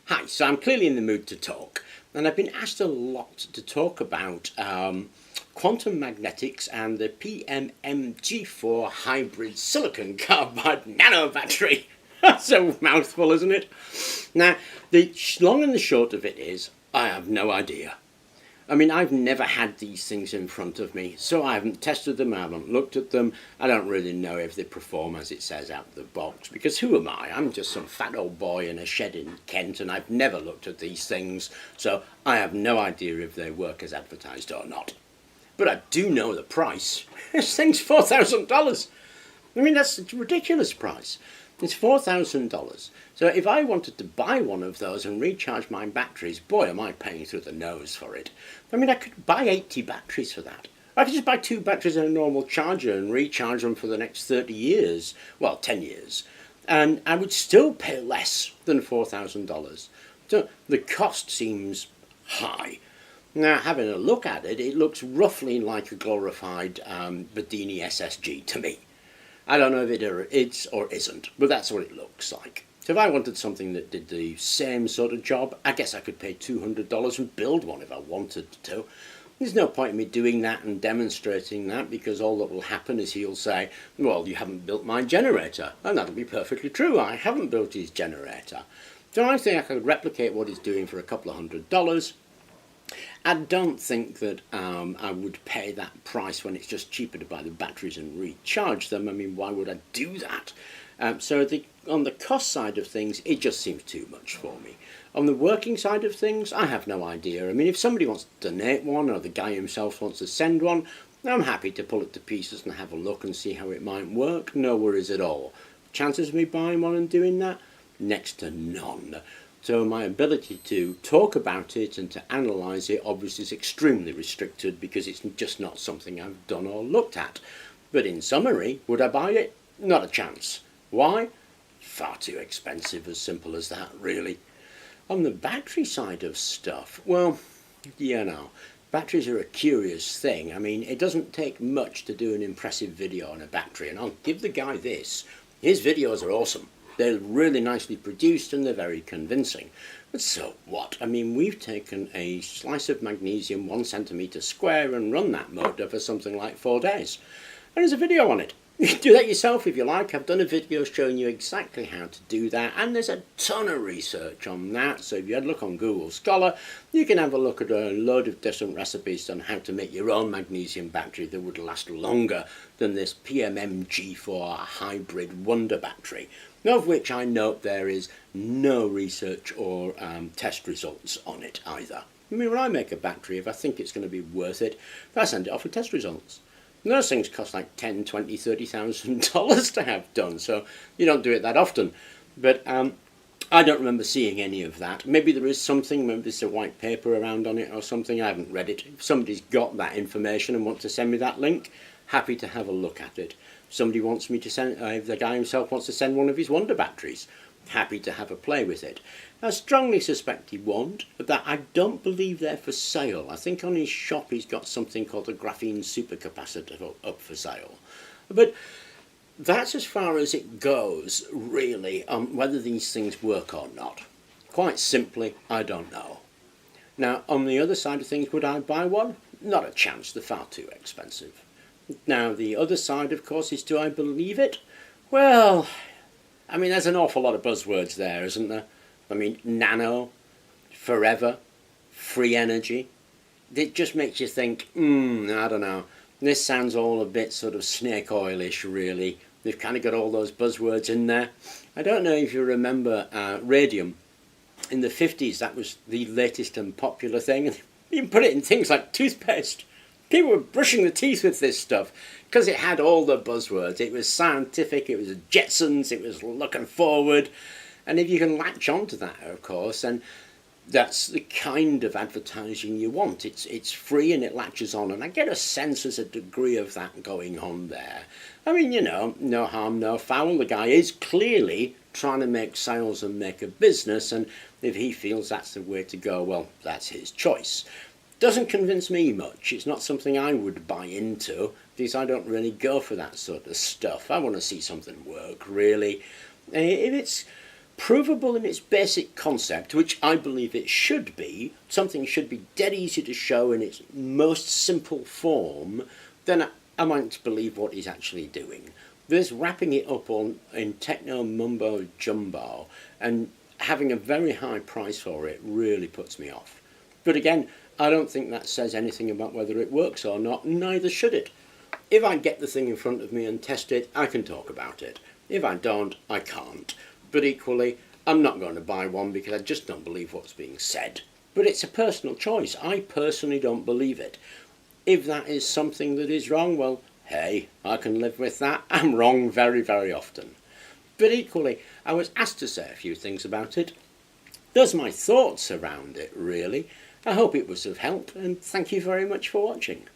Hi, so I'm clearly in the mood to talk, and I've been asked a lot to talk about quantum magnetics and the PMMG4 Hybrid silicon carbide nano battery. That's a mouthful, isn't it? Now, the long and the short of it is, I have no idea. I mean, I've never had these things in front of me, so I haven't tested them, I haven't looked at them. I don't really know if they perform as it says out of the box, because who am I? I'm just some fat old boy in a shed in Kent, and I've never looked at these things, so I have no idea if they work as advertised or not. But I do know the price. This thing's $4,000. I mean, that's a ridiculous price. It's $4,000. So if I wanted to buy one of those and recharge my batteries, boy, am I paying through the nose for it. I mean, I could buy 80 batteries for that. I could just buy 2 batteries and a normal charger and recharge them for the next 30 years. Well, 10 years. And I would still pay less than $4,000. So the cost seems high. Now, having a look at it, it looks roughly like a glorified Bedini SSG to me. I don't know if it is or isn't, but that's what it looks like. So if I wanted something that did the same sort of job, I guess I could pay $200 and build one if I wanted to. There's no point in me doing that and demonstrating that, because all that will happen is he'll say, well, you haven't built my generator. And that'll be perfectly true. I haven't built his generator. So I think I could replicate what he's doing for a couple of $100s. I don't think that I would pay that price when it's just cheaper to buy the batteries and recharge them. I mean, why would I do that? So on the cost side of things, it just seems too much for me. On the working side of things, I have no idea. I mean, if somebody wants to donate one, or the guy himself wants to send one, I'm happy to pull it to pieces and have a look and see how it might work. No worries at all. Chances of me buying one and doing that? Next to none. So my ability to talk about it and to analyse it obviously is extremely restricted, because it's just not something I've done or looked at. But in summary, would I buy it? Not a chance. Why? Far too expensive, as simple as that, really. On the battery side of stuff, well, you know, batteries are a curious thing. I mean, it doesn't take much to do an impressive video on a battery, and I'll give the guy this. His videos are awesome. They're really nicely produced and they're very convincing. But so what? I mean, we've taken a slice of magnesium 1 centimetre square and run that motor for something like 4 days. And there's a video on it. You can do that yourself if you like. I've done a video showing you exactly how to do that, and there's a ton of research on that. So if you had a look on Google Scholar, you can have a look at a load of different recipes on how to make your own magnesium battery that would last longer than this PMMG4 Hybrid Wonder battery, of which I note there is no research or test results on it either. I mean, when I make a battery, if I think it's going to be worth it, I send it off for test results. And those things cost like $10,000, $20,000, $30,000 to have done, so you don't do it that often. But I don't remember seeing any of that. Maybe there is something, maybe there's a white paper around on it or something. I haven't read it. If somebody's got that information and wants to send me that link, happy to have a look at it. If somebody wants me to send, if the guy himself wants to send one of his Wonder batteries, happy to have a play with it. I strongly suspect he won't, but that I don't believe they're for sale. I think on his shop he's got something called a graphene supercapacitor up for sale. But that's as far as it goes, really, on whether these things work or not. Quite simply, I don't know. Now, on the other side of things, would I buy one? Not a chance, they're far too expensive. Now, the other side, of course, is do I believe it? Well, I mean, there's an awful lot of buzzwords there, isn't there? I mean, nano, forever, free energy. It just makes you think, I don't know. This sounds all a bit sort of snake oil-ish, really. They've kind of got all those buzzwords in there. I don't know if you remember radium. In the 50s, that was the latest and popular thing. You can put it in things like toothpaste. People were brushing the teeth with this stuff because it had all the buzzwords. It was scientific, it was Jetsons, it was looking forward. And if you can latch onto that, of course, and that's the kind of advertising you want. It's free and it latches on, and I get a sense there's a degree of that going on there. I mean, you know, no harm, no foul. The guy is clearly trying to make sales and make a business, and if he feels that's the way to go, well, that's his choice. Doesn't convince me much. It's not something I would buy into, because I don't really go for that sort of stuff. I want to see something work, really. If it's provable in its basic concept, which I believe it should be, something should be dead easy to show in its most simple form, then I might believe what he's actually doing. This wrapping it up in techno mumbo jumbo and having a very high price for it really puts me off. But again, I don't think that says anything about whether it works or not, neither should it. If I get the thing in front of me and test it, I can talk about it. If I don't, I can't. But equally, I'm not going to buy one because I just don't believe what's being said. But it's a personal choice. I personally don't believe it. If that is something that is wrong, well, hey, I can live with that. I'm wrong very, very often. But equally, I was asked to say a few things about it. Those are my thoughts around it, really. I hope it was of help, and thank you very much for watching.